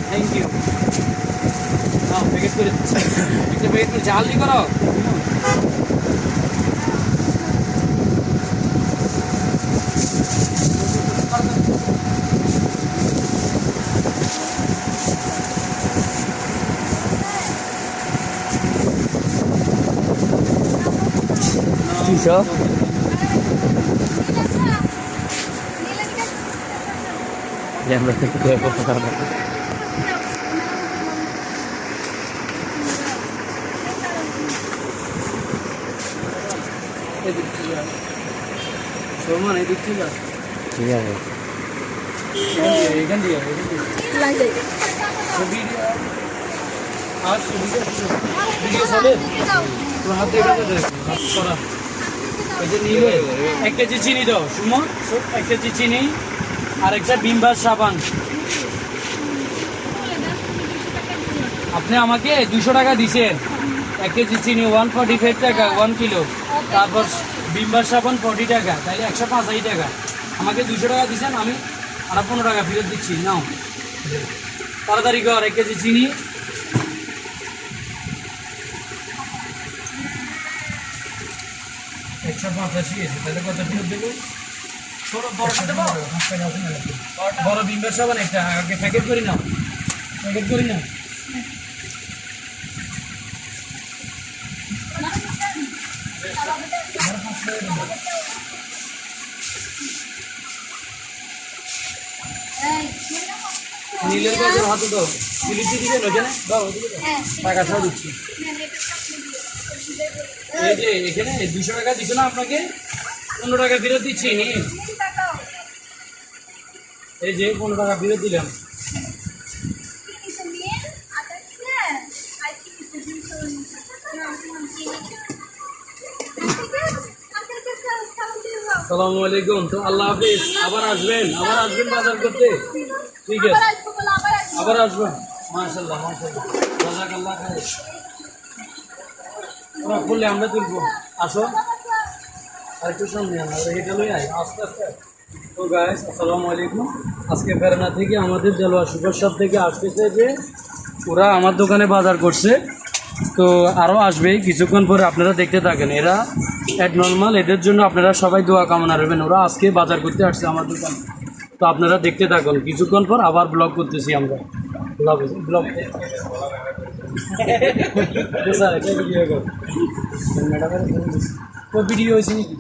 Thank you. Now packet করে দিচ্ছি, একটা প্যাকেট করে জাল দিয়ে করো। কি সব আমরা সলমান এদিক থেকে আস। ঠিক আছে এখান দিয়ে ভিডিও চলে তোর হাত দিয়ে হাত করা। এই যে নিলে 1 কেজি চিনি দাও সুমন, 1 কেজি চিনি আর একটা বিমবার সাবান। আপনি আমাকে 200 টাকা দিছেন, 1 কেজি চিনি 145 টাকা 1 কিলো, তারপর বিমবার সাবান 40 টাকা, তাইলে 185 টাকা। আমাকে 200 টাকা দিছেন, আমি আর 15 টাকা ফেরত দিচ্ছি। নাও তাড়াতাড়ি কর। 1 কেজি চিনি, 185 আছে, তাহলে কত ফেরত দেবো? বড় বিমবার সাবান একটা আগে প্যাকেট করি না, প্যাকেট করি না। নীলের কাছে হাতে দাও, স্লিপ দিয়ে দিবেন ওখানে দাও, টাকা সব দিচ্ছি। এই যে এখানে 200 টাকা দিছো না আপনাকে, 15 টাকা ফেরত দিচ্ছি। এই যে 15 টাকা ফেরত দিলাম। আসসালামু আলাইকুম। তো আল্লাহ হাফিজ, আবার আসবেন বাজার করতে। ঠিক আছে, আবার আসবেন। মাশাআল্লাহ মাশাআল্লাহ, জাযাকাল্লাহ খাইর। ওরা বললে আমরা তুলবো, আসো আর একটু সামনে আমরা এটা লই আই আস্তে আস্তে। তো গাইস আসসালামু আলাইকুম। আজকে ফেরানা থেকে আমাদের দেলোয়া সুপার শপ থেকে আসতেছে যে ওরা আমার দোকানে বাজার করছে, তো আরও আসবে কিছুক্ষণ পরে, আপনারা দেখতে থাকেন। এরা অ্যাড নর্মাল, এদের জন্য আপনারা সবাই দোয়া কামনা করবেন। ওরা আজকে বাজার করতে আসছে আমার দোকানে, তো আপনারা দেখতে থাকুন। কিছুক্ষণ পর আবার ব্লগ করতেছি আমরা। ব্লগ স্যার এটা ভিডিও কর, ম্যাডামের ভিডিও হয়েছে নাকি?